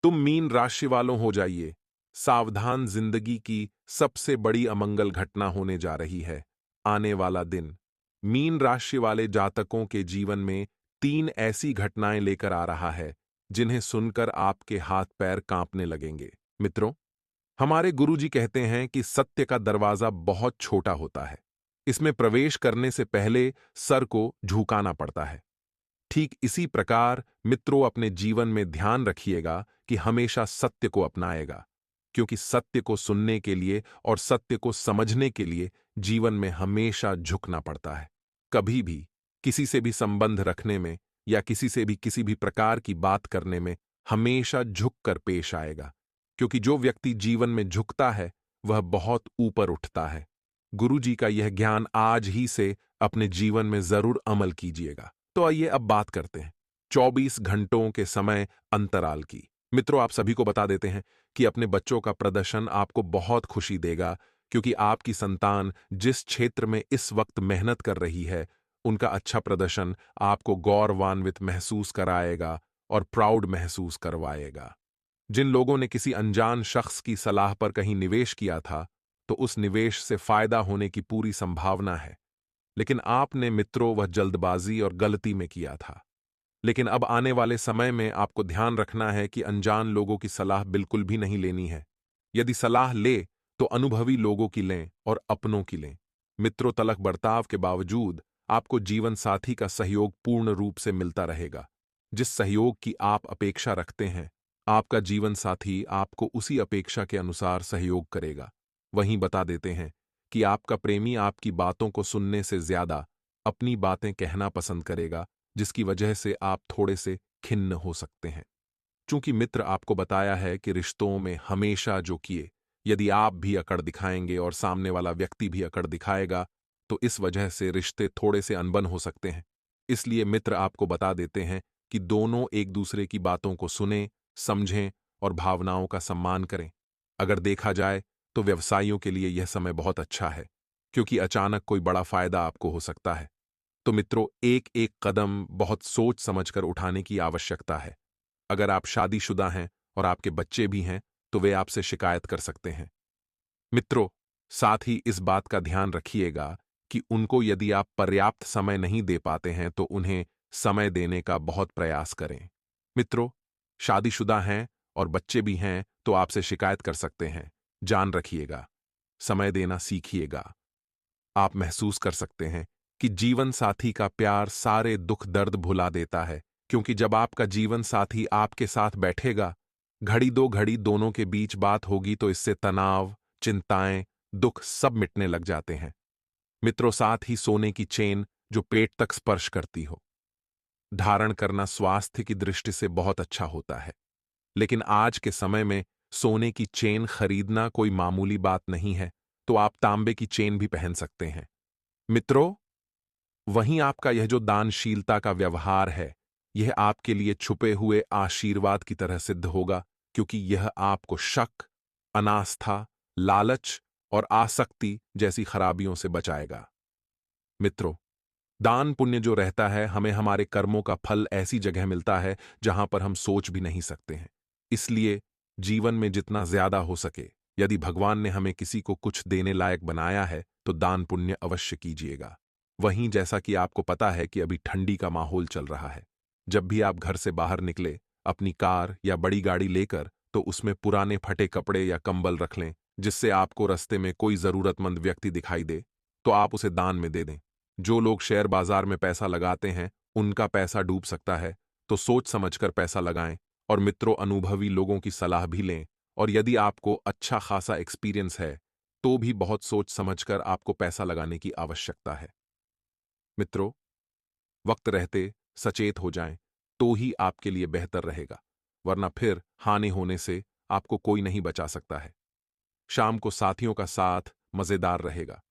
तुम मीन राशि वालों हो जाइए। सावधान, जिंदगी की सबसे बड़ी अमंगल घटना होने जा रही है। आने वाला दिन मीन राशि वाले जातकों के जीवन में 3 ऐसी घटनाएं लेकर आ रहा है जिन्हें सुनकर आपके हाथ पैर कांपने लगेंगे। मित्रों, हमारे गुरुजी कहते हैं कि सत्य का दरवाजा बहुत छोटा होता है। इसमें प्रवेश करने से पहले सर को झुकाना पड़ता है। ठीक इसी प्रकार मित्रों, अपने जीवन में ध्यान रखिएगा कि हमेशा सत्य को अपनाएगा, क्योंकि सत्य को सुनने के लिए और सत्य को समझने के लिए जीवन में हमेशा झुकना पड़ता है। कभी भी किसी से भी संबंध रखने में या किसी से भी किसी भी प्रकार की बात करने में हमेशा झुककर पेश आएगा, क्योंकि जो व्यक्ति जीवन में झुकता है वह बहुत ऊपर उठता है। गुरु जी का यह ज्ञान आज ही से अपने जीवन में जरूर अमल कीजिएगा। तो आइए अब बात करते हैं 24 घंटों के समय अंतराल की। मित्रों, आप सभी को बता देते हैं कि अपने बच्चों का प्रदर्शन आपको बहुत खुशी देगा, क्योंकि आपकी संतान जिस क्षेत्र में इस वक्त मेहनत कर रही है, उनका अच्छा प्रदर्शन आपको गौरवान्वित महसूस कराएगा और प्राउड महसूस करवाएगा। जिन लोगों ने किसी अनजान शख्स की सलाह पर कहीं निवेश किया था, तो उस निवेश से फायदा होने की पूरी संभावना है। लेकिन आपने मित्रों वह जल्दबाजी और गलती में किया था। लेकिन अब आने वाले समय में आपको ध्यान रखना है कि अनजान लोगों की सलाह बिल्कुल भी नहीं लेनी है। यदि सलाह ले तो अनुभवी लोगों की लें और अपनों की लें। मित्रों, तलख बर्ताव के बावजूद आपको जीवन साथी का सहयोग पूर्ण रूप से मिलता रहेगा। जिस सहयोग की आप अपेक्षा रखते हैं, आपका जीवन साथी आपको उसी अपेक्षा के अनुसार सहयोग करेगा। वहीं बता देते हैं कि आपका प्रेमी आपकी बातों को सुनने से ज्यादा अपनी बातें कहना पसंद करेगा, जिसकी वजह से आप थोड़े से खिन्न हो सकते हैं। चूंकि मित्र आपको बताया है कि रिश्तों में हमेशा जो किए, यदि आप भी अकड़ दिखाएंगे और सामने वाला व्यक्ति भी अकड़ दिखाएगा, तो इस वजह से रिश्ते थोड़े से अनबन हो सकते हैं। इसलिए मित्र आपको बता देते हैं कि दोनों एक दूसरे की बातों को सुनें, समझें और भावनाओं का सम्मान करें। अगर देखा जाए तो व्यवसायियों के लिए यह समय बहुत अच्छा है, क्योंकि अचानक कोई बड़ा फायदा आपको हो सकता है। तो मित्रों, एक एक कदम बहुत सोच समझकर उठाने की आवश्यकता है। अगर आप शादीशुदा हैं और आपके बच्चे भी हैं, तो वे आपसे शिकायत कर सकते हैं। मित्रों, साथ ही इस बात का ध्यान रखिएगा कि उनको यदि आप पर्याप्त समय नहीं दे पाते हैं, तो उन्हें समय देने का बहुत प्रयास करें। मित्रों, शादीशुदा हैं और बच्चे भी हैं तो आपसे शिकायत कर सकते हैं। जान रखिएगा, समय देना सीखिएगा। आप महसूस कर सकते हैं कि जीवन साथी का प्यार सारे दुख दर्द भुला देता है, क्योंकि जब आपका जीवन साथी आपके साथ बैठेगा, घड़ी दो घड़ी दोनों के बीच बात होगी, तो इससे तनाव, चिंताएं, दुख सब मिटने लग जाते हैं। मित्रों, साथ ही सोने की चेन जो पेट तक स्पर्श करती हो, धारण करना स्वास्थ्य की दृष्टि से बहुत अच्छा होता है। लेकिन आज के समय में सोने की चेन खरीदना कोई मामूली बात नहीं है, तो आप तांबे की चेन भी पहन सकते हैं। मित्रों, वहीं आपका यह जो दानशीलता का व्यवहार है, यह आपके लिए छुपे हुए आशीर्वाद की तरह सिद्ध होगा, क्योंकि यह आपको शक, अनास्था, लालच और आसक्ति जैसी खराबियों से बचाएगा। मित्रों, दान पुण्य जो रहता है, हमें हमारे कर्मों का फल ऐसी जगह मिलता है जहां पर हम सोच भी नहीं सकते हैं। इसलिए जीवन में जितना ज्यादा हो सके, यदि भगवान ने हमें किसी को कुछ देने लायक बनाया है, तो दान पुण्य अवश्य कीजिएगा। वहीं जैसा कि आपको पता है कि अभी ठंडी का माहौल चल रहा है, जब भी आप घर से बाहर निकले, अपनी कार या बड़ी गाड़ी लेकर, तो उसमें पुराने फटे कपड़े या कंबल रख लें, जिससे आपको रास्ते में कोई जरूरतमंद व्यक्ति दिखाई दे तो आप उसे दान में दे दें। जो लोग शेयर बाजार में पैसा लगाते हैं, उनका पैसा डूब सकता है, तो सोच समझकर पैसा लगाएं। और मित्रों, अनुभवी लोगों की सलाह भी लें, और यदि आपको अच्छा खासा एक्सपीरियंस है, तो भी बहुत सोच समझकर आपको पैसा लगाने की आवश्यकता है। मित्रों, वक्त रहते सचेत हो जाएं, तो ही आपके लिए बेहतर रहेगा, वरना फिर हानि होने से आपको कोई नहीं बचा सकता है। शाम को साथियों का साथ मजेदार रहेगा।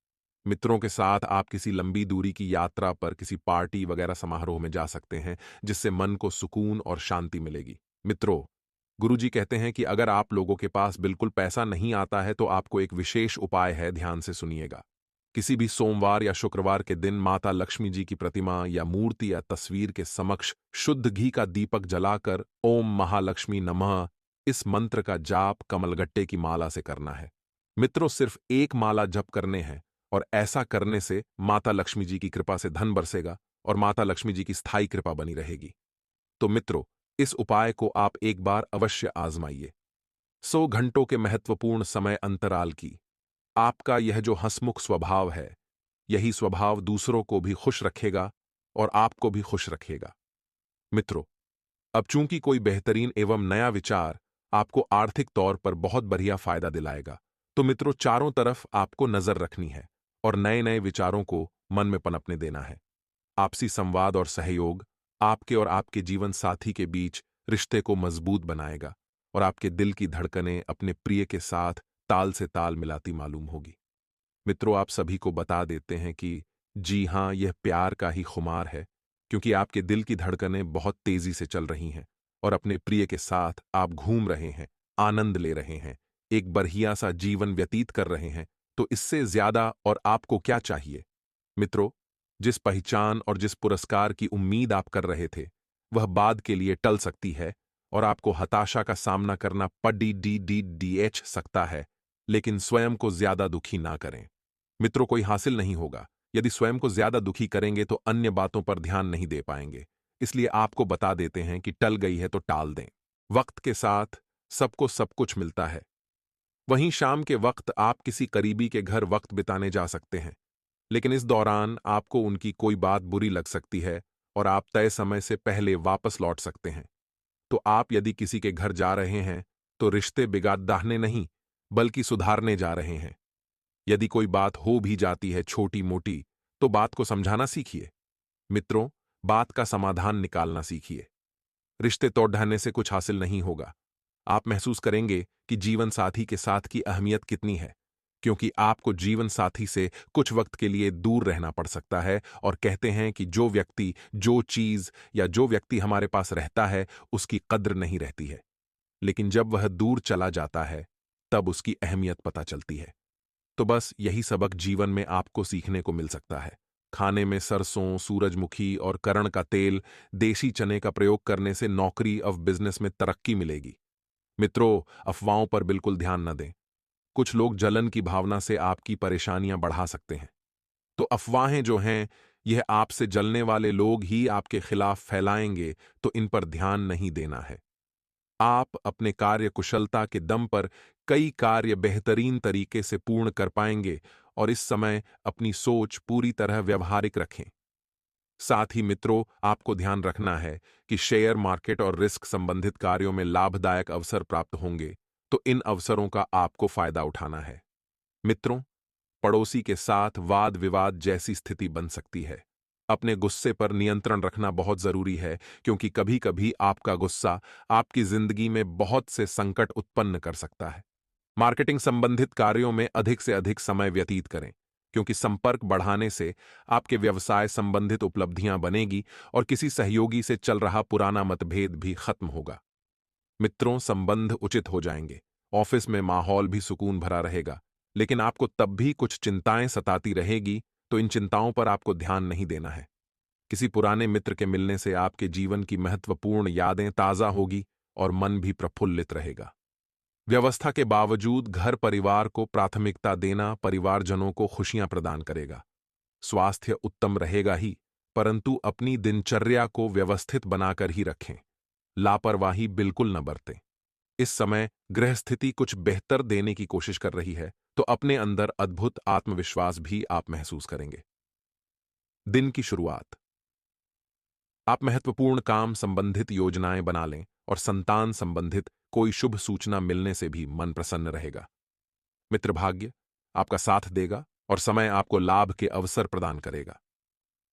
मित्रों के साथ आप किसी लंबी दूरी की यात्रा पर, किसी पार्टी वगैरह समारोह में जा सकते हैं, जिससे मन को सुकून और शांति मिलेगी। मित्रों, गुरुजी कहते हैं कि अगर आप लोगों के पास बिल्कुल पैसा नहीं आता है, तो आपको एक विशेष उपाय है, ध्यान से सुनिएगा। किसी भी सोमवार या शुक्रवार के दिन माता लक्ष्मी जी की प्रतिमा या मूर्ति या तस्वीर के समक्ष शुद्ध घी का दीपक जलाकर ओम महालक्ष्मी नमः इस मंत्र का जाप कमलगट्टे की माला से करना है। मित्रों, सिर्फ एक माला जप करने हैं और ऐसा करने से माता लक्ष्मी जी की कृपा से धन बरसेगा और माता लक्ष्मी जी की स्थायी कृपा बनी रहेगी। तो मित्रों, इस उपाय को आप एक बार अवश्य आजमाइए। 100 घंटों के महत्वपूर्ण समय अंतराल की आपका यह जो हंसमुख स्वभाव है, यही स्वभाव दूसरों को भी खुश रखेगा और आपको भी खुश रखेगा। मित्रों, अब चूंकि कोई बेहतरीन एवं नया विचार आपको आर्थिक तौर पर बहुत बढ़िया फायदा दिलाएगा, तो मित्रों चारों तरफ आपको नजर रखनी है और नए नए विचारों को मन में पनपने देना है। आपसी संवाद और सहयोग आपके और आपके जीवन साथी के बीच रिश्ते को मजबूत बनाएगा और आपके दिल की धड़कनें अपने प्रिय के साथ ताल से ताल मिलाती मालूम होगी। मित्रों, आप सभी को बता देते हैं कि जी हां, यह प्यार का ही खुमार है, क्योंकि आपके दिल की धड़कनें बहुत तेजी से चल रही हैं और अपने प्रिय के साथ आप घूम रहे हैं, आनंद ले रहे हैं, एक बढ़िया सा जीवन व्यतीत कर रहे हैं। तो इससे ज्यादा और आपको क्या चाहिए? मित्रों, जिस पहचान और जिस पुरस्कार की उम्मीद आप कर रहे थे, वह बाद के लिए टल सकती है और आपको हताशा का सामना करना पड़ सकता है, लेकिन स्वयं को ज्यादा दुखी ना करें। मित्रों, कोई हासिल नहीं होगा। यदि स्वयं को ज्यादा दुखी करेंगे तो अन्य बातों पर ध्यान नहीं दे पाएंगे। इसलिए आपको बता देते हैं कि टल गई है तो टाल दें। वक्त के साथ सबको सब कुछ मिलता है। वहीं शाम के वक्त आप किसी करीबी के घर वक्त बिताने जा सकते हैं, लेकिन इस दौरान आपको उनकी कोई बात बुरी लग सकती है और आप तय समय से पहले वापस लौट सकते हैं। तो आप यदि किसी के घर जा रहे हैं तो रिश्ते बिगाड़ने नहीं, बल्कि सुधारने जा रहे हैं। यदि कोई बात हो भी जाती है छोटी मोटी, तो बात को समझाना सीखिए। मित्रों, बात का समाधान निकालना सीखिए। रिश्ते तोड़ ढाने से कुछ हासिल नहीं होगा। आप महसूस करेंगे कि जीवन साथी के साथ की अहमियत कितनी है, क्योंकि आपको जीवन साथी से कुछ वक्त के लिए दूर रहना पड़ सकता है। और कहते हैं कि जो व्यक्ति, जो चीज या जो व्यक्ति हमारे पास रहता है, उसकी कद्र नहीं रहती है, लेकिन जब वह दूर चला जाता है तब उसकी अहमियत पता चलती है। तो बस यही सबक जीवन में आपको सीखने को मिल सकता है। खाने में सरसों, सूरजमुखी और करण का तेल, देसी चने का प्रयोग करने से नौकरी और बिजनेस में तरक्की मिलेगी। मित्रों, अफवाहों पर बिल्कुल ध्यान न दें। कुछ लोग जलन की भावना से आपकी परेशानियां बढ़ा सकते हैं। तो अफवाहें जो हैं, यह आपसे जलने वाले लोग ही आपके खिलाफ फैलाएंगे, तो इन पर ध्यान नहीं देना है। आप अपने कार्य कुशलता के दम पर कई कार्य बेहतरीन तरीके से पूर्ण कर पाएंगे और इस समय अपनी सोच पूरी तरह व्यवहारिक रखें। साथ ही मित्रों, आपको ध्यान रखना है कि शेयर मार्केट और रिस्क संबंधित कार्यों में लाभदायक अवसर प्राप्त होंगे, तो इन अवसरों का आपको फायदा उठाना है। मित्रों, पड़ोसी के साथ वाद विवाद जैसी स्थिति बन सकती है। अपने गुस्से पर नियंत्रण रखना बहुत जरूरी है, क्योंकि कभी कभी आपका गुस्सा आपकी जिंदगी में बहुत से संकट उत्पन्न कर सकता है। मार्केटिंग संबंधित कार्यों में अधिक से अधिक समय व्यतीत करें, क्योंकि संपर्क बढ़ाने से आपके व्यवसाय संबंधित उपलब्धियां बनेगी और किसी सहयोगी से चल रहा पुराना मतभेद भी खत्म होगा। मित्रों, संबंध उचित हो जाएंगे, ऑफिस में माहौल भी सुकून भरा रहेगा, लेकिन आपको तब भी कुछ चिंताएं सताती रहेगी, तो इन चिंताओं पर आपको ध्यान नहीं देना है। किसी पुराने मित्र के मिलने से आपके जीवन की महत्वपूर्ण यादें ताजा होगी और मन भी प्रफुल्लित रहेगा। व्यवस्था के बावजूद घर परिवार को प्राथमिकता देना परिवारजनों को खुशियां प्रदान करेगा। स्वास्थ्य उत्तम रहेगा ही, परंतु अपनी दिनचर्या को व्यवस्थित बनाकर ही रखें। लापरवाही बिल्कुल न बरतें। इस समय ग्रह स्थिति कुछ बेहतर देने की कोशिश कर रही है, तो अपने अंदर अद्भुत आत्मविश्वास भी आप महसूस करेंगे। दिन की शुरुआत, आप महत्वपूर्ण काम संबंधित योजनाएं बना लें और संतान संबंधित कोई शुभ सूचना मिलने से भी मन प्रसन्न रहेगा। मित्र भाग्य आपका साथ देगा और समय आपको लाभ के अवसर प्रदान करेगा।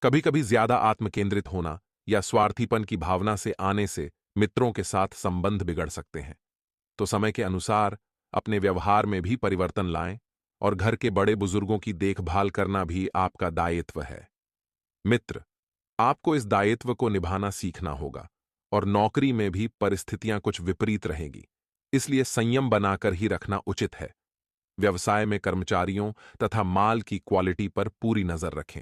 कभी कभी ज्यादा आत्मकेंद्रित होना या स्वार्थीपन की भावना से आने से मित्रों के साथ संबंध बिगड़ सकते हैं। तो समय के अनुसार अपने व्यवहार में भी परिवर्तन लाएं और घर के बड़े बुजुर्गों की देखभाल करना भी आपका दायित्व है। मित्र, आपको इस दायित्व को निभाना सीखना होगा और नौकरी में भी परिस्थितियां कुछ विपरीत रहेगी, इसलिए संयम बनाकर ही रखना उचित है। व्यवसाय में कर्मचारियों तथा माल की क्वालिटी पर पूरी नजर रखें,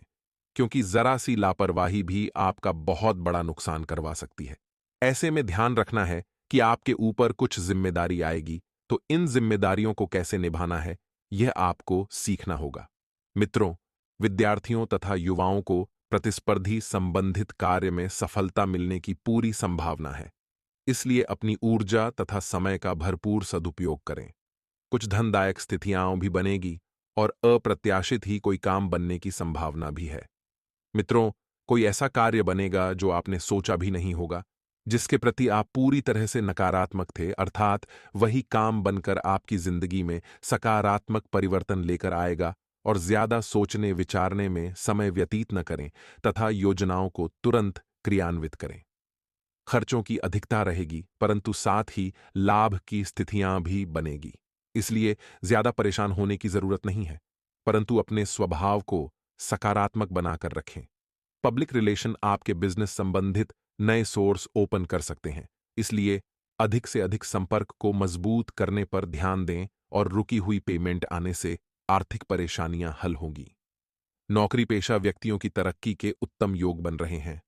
क्योंकि जरा सी लापरवाही भी आपका बहुत बड़ा नुकसान करवा सकती है। ऐसे में ध्यान रखना है कि आपके ऊपर कुछ जिम्मेदारी आएगी, तो इन जिम्मेदारियों को कैसे निभाना है, यह आपको सीखना होगा। मित्रों, विद्यार्थियों तथा युवाओं को प्रतिस्पर्धी संबंधित कार्य में सफलता मिलने की पूरी संभावना है। इसलिए अपनी ऊर्जा तथा समय का भरपूर सदुपयोग करें। कुछ धनदायक स्थितियां भी बनेगी और अप्रत्याशित ही कोई काम बनने की संभावना भी है। मित्रों, कोई ऐसा कार्य बनेगा जो आपने सोचा भी नहीं होगा, जिसके प्रति आप पूरी तरह से नकारात्मक थे, अर्थात वही काम बनकर आपकी जिंदगी में सकारात्मक परिवर्तन लेकर आएगा। और ज्यादा सोचने विचारने में समय व्यतीत न करें तथा योजनाओं को तुरंत क्रियान्वित करें। खर्चों की अधिकता रहेगी, परंतु साथ ही लाभ की स्थितियां भी बनेगी। इसलिए ज्यादा परेशान होने की जरूरत नहीं है, परंतु अपने स्वभाव को सकारात्मक बनाकर रखें। पब्लिक रिलेशन आपके बिजनेस संबंधित नए सोर्स ओपन कर सकते हैं, इसलिए अधिक से अधिक संपर्क को मजबूत करने पर ध्यान दें और रुकी हुई पेमेंट आने से आर्थिक परेशानियां हल होंगी। नौकरी पेशा व्यक्तियों की तरक्की के उत्तम योग बन रहे हैं।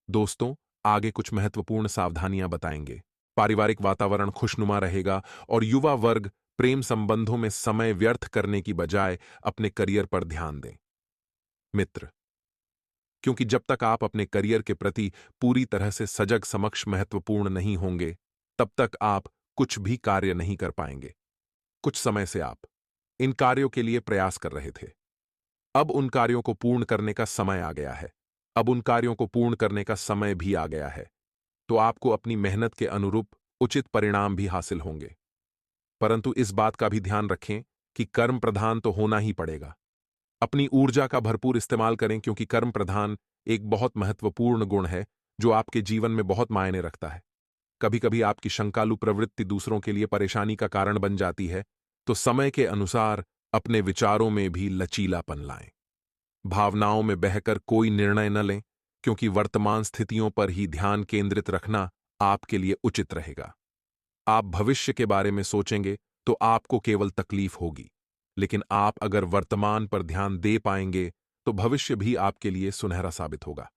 दोस्तों, आगे कुछ महत्वपूर्ण सावधानियां बताएंगे। पारिवारिक वातावरण खुशनुमा रहेगा और युवा वर्ग प्रेम संबंधों में समय व्यर्थ करने की बजाय अपने करियर पर ध्यान दें। मित्र, क्योंकि जब तक आप अपने करियर के प्रति पूरी तरह से सजग समक्ष महत्वपूर्ण नहीं होंगे, तब तक आप कुछ भी कार्य नहीं कर पाएंगे। कुछ समय से आप इन कार्यों के लिए प्रयास कर रहे थे। अब उन कार्यों को पूर्ण करने का समय आ गया है। अब उन कार्यों को पूर्ण करने का समय भी आ गया है। तो आपको अपनी मेहनत के अनुरूप उचित परिणाम भी हासिल होंगे। परंतु इस बात का भी ध्यान रखें कि कर्म प्रधान तो होना ही पड़ेगा। अपनी ऊर्जा का भरपूर इस्तेमाल करें, क्योंकि कर्म प्रधान एक बहुत महत्वपूर्ण गुण है जो आपके जीवन में बहुत मायने रखता है। कभी कभी आपकी शंकालु प्रवृत्ति दूसरों के लिए परेशानी का कारण बन जाती है, तो समय के अनुसार अपने विचारों में भी लचीलापन लाएं। भावनाओं में बहकर कोई निर्णय न लें, क्योंकि वर्तमान स्थितियों पर ही ध्यान केंद्रित रखना आपके लिए उचित रहेगा। आप भविष्य के बारे में सोचेंगे तो आपको केवल तकलीफ होगी, लेकिन आप अगर वर्तमान पर ध्यान दे पाएंगे तो भविष्य भी आपके लिए सुनहरा साबित होगा।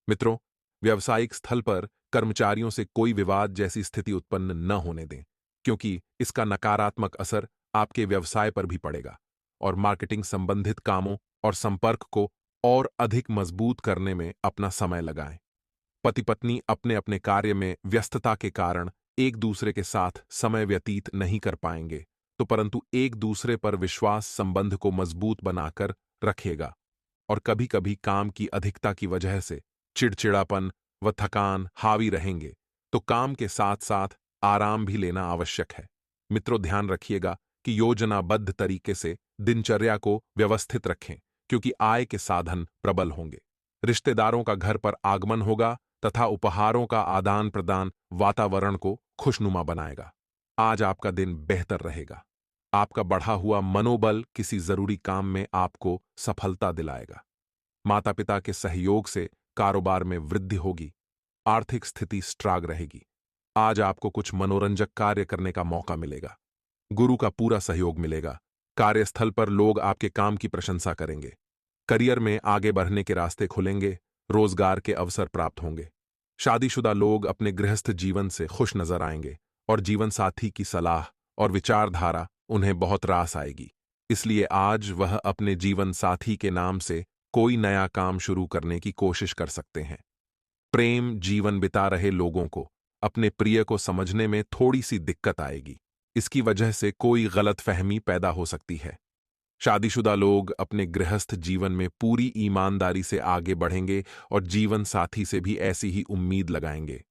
मित्रों, व्यावसायिक स्थल पर कर्मचारियों से कोई विवाद जैसी स्थिति उत्पन्न न होने दें, क्योंकि इसका नकारात्मक असर आपके व्यवसाय पर भी पड़ेगा। और मार्केटिंग संबंधित कामों और संपर्क को और अधिक मजबूत करने में अपना समय लगाएं। पति पत्नी अपने अपने कार्य में व्यस्तता के कारण एक दूसरे के साथ समय व्यतीत नहीं कर पाएंगे, तो परंतु एक दूसरे पर विश्वास संबंध को मजबूत बनाकर रखेगा। और कभी कभी काम की अधिकता की वजह से चिड़चिड़ापन व थकान हावी रहेंगे, तो काम के साथ साथ आराम भी लेना आवश्यक है। मित्रों, ध्यान रखिएगा कि योजनाबद्ध तरीके से दिनचर्या को व्यवस्थित रखें, क्योंकि आय के साधन प्रबल होंगे। रिश्तेदारों का घर पर आगमन होगा तथा उपहारों का आदान प्रदान वातावरण को खुशनुमा बनाएगा। आज आपका दिन बेहतर रहेगा। आपका बढ़ा हुआ मनोबल किसी जरूरी काम में आपको सफलता दिलाएगा। माता पिता के सहयोग से कारोबार में वृद्धि होगी। आर्थिक स्थिति स्ट्रांग रहेगी। आज आपको कुछ मनोरंजक कार्य करने का मौका मिलेगा। गुरु का पूरा सहयोग मिलेगा। कार्यस्थल पर लोग आपके काम की प्रशंसा करेंगे। करियर में आगे बढ़ने के रास्ते खुलेंगे। रोजगार के अवसर प्राप्त होंगे। शादीशुदा लोग अपने गृहस्थ जीवन से खुश नजर आएंगे और जीवन साथी की सलाह और विचारधारा उन्हें बहुत रास आएगी। इसलिए आज वह अपने जीवन साथी के नाम से कोई नया काम शुरू करने की कोशिश कर सकते हैं। प्रेम जीवन बिता रहे लोगों को अपने प्रिय को समझने में थोड़ी सी दिक्कत आएगी। इसकी वजह से कोई गलतफहमी पैदा हो सकती है। शादीशुदा लोग अपने गृहस्थ जीवन में पूरी ईमानदारी से आगे बढ़ेंगे और जीवन साथी से भी ऐसी ही उम्मीद लगाएंगे।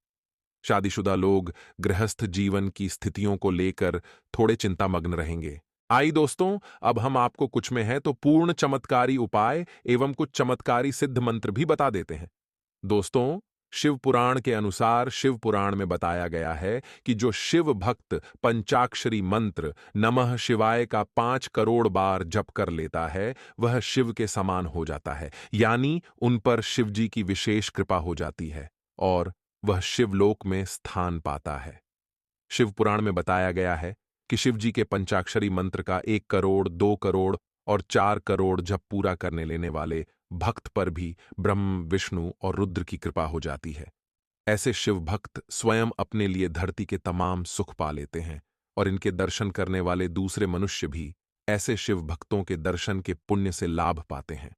शादीशुदा लोग गृहस्थ जीवन की स्थितियों को लेकर थोड़े चिंतामग्न रहेंगे। आई दोस्तों, अब हम आपको कुछ में है तो पूर्ण चमत्कारी उपाय एवं कुछ चमत्कारी सिद्ध मंत्र भी बता देते हैं। दोस्तों, शिव पुराण के अनुसार शिव पुराण में बताया गया है कि जो शिव भक्त पंचाक्षरी मंत्र नमः शिवाय का 5 करोड़ बार जप कर लेता है, वह शिव के समान हो जाता है, यानी उन पर शिव जी की विशेष कृपा हो जाती है और वह शिवलोक में स्थान पाता है। शिव पुराण में बताया गया है कि शिव जी के पंचाक्षरी मंत्र का 1 करोड़, 2 करोड़ और 4 करोड़ जप पूरा करने लेने वाले भक्त पर भी ब्रह्म, विष्णु और रुद्र की कृपा हो जाती है। ऐसे शिव भक्त स्वयं अपने लिए धरती के तमाम सुख पा लेते हैं और इनके दर्शन करने वाले दूसरे मनुष्य भी ऐसे शिव भक्तों के दर्शन के पुण्य से लाभ पाते हैं।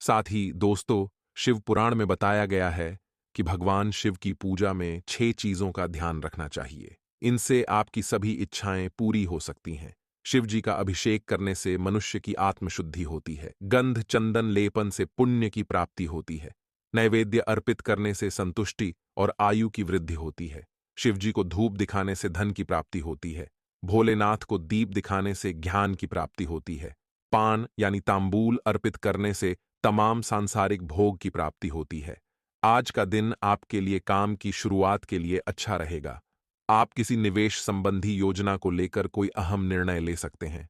साथ ही दोस्तों, शिव पुराण में बताया गया है कि भगवान शिव की पूजा में 6 चीजों का ध्यान रखना चाहिए। इनसे आपकी सभी इच्छाएं पूरी हो सकती हैं। शिव जी का अभिषेक करने से मनुष्य की आत्मशुद्धि होती है। गंध चंदन लेपन से पुण्य की प्राप्ति होती है। नैवेद्य अर्पित करने से संतुष्टि और आयु की वृद्धि होती है। शिव जी को धूप दिखाने से धन की प्राप्ति होती है। भोलेनाथ को दीप दिखाने से ज्ञान की प्राप्ति होती है। पान यानी तांबूल अर्पित करने से तमाम सांसारिक भोग की प्राप्ति होती है। आज का दिन आपके लिए काम की शुरुआत के लिए अच्छा रहेगा। आप किसी निवेश संबंधी योजना को लेकर कोई अहम निर्णय ले सकते हैं।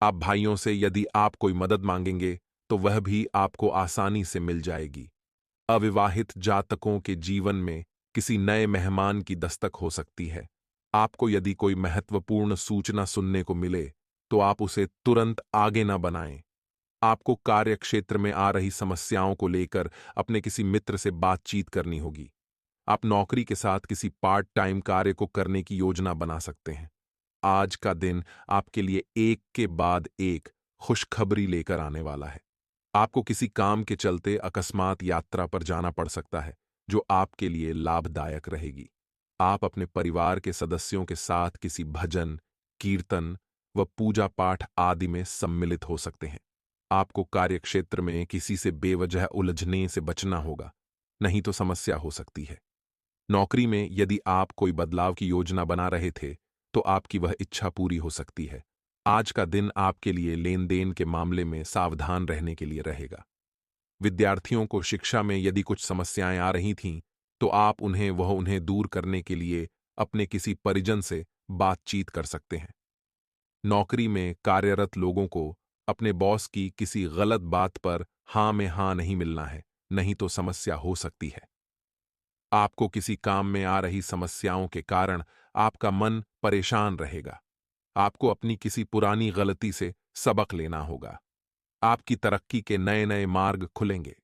आप भाइयों से यदि आप कोई मदद मांगेंगे तो वह भी आपको आसानी से मिल जाएगी। अविवाहित जातकों के जीवन में किसी नए मेहमान की दस्तक हो सकती है। आपको यदि कोई महत्वपूर्ण सूचना सुनने को मिले तो आप उसे तुरंत आगे न बनाएं। आपको कार्य क्षेत्र में आ रही समस्याओं को लेकर अपने किसी मित्र से बातचीत करनी होगी। आप नौकरी के साथ किसी पार्ट टाइम कार्य को करने की योजना बना सकते हैं। आज का दिन आपके लिए एक के बाद एक खुशखबरी लेकर आने वाला है। आपको किसी काम के चलते अकस्मात यात्रा पर जाना पड़ सकता है, जो आपके लिए लाभदायक रहेगी। आप अपने परिवार के सदस्यों के साथ किसी भजन, कीर्तन व पूजा पाठ आदि में सम्मिलित हो सकते हैं। आपको कार्यक्षेत्र में किसी से बेवजह उलझने से बचना होगा, नहीं तो समस्या हो सकती है। नौकरी में यदि आप कोई बदलाव की योजना बना रहे थे, तो आपकी वह इच्छा पूरी हो सकती है। आज का दिन आपके लिए लेन देन के मामले में सावधान रहने के लिए रहेगा। विद्यार्थियों को शिक्षा में यदि कुछ समस्याएं आ रही थीं, तो आप उन्हें दूर करने के लिए अपने किसी परिजन से बातचीत कर सकते हैं। नौकरी में कार्यरत लोगों को अपने बॉस की किसी गलत बात पर हाँ में हाँ नहीं मिलना है, नहीं तो समस्या हो सकती है। आपको किसी काम में आ रही समस्याओं के कारण आपका मन परेशान रहेगा। आपको अपनी किसी पुरानी गलती से सबक लेना होगा। आपकी तरक्की के नए नए मार्ग खुलेंगे।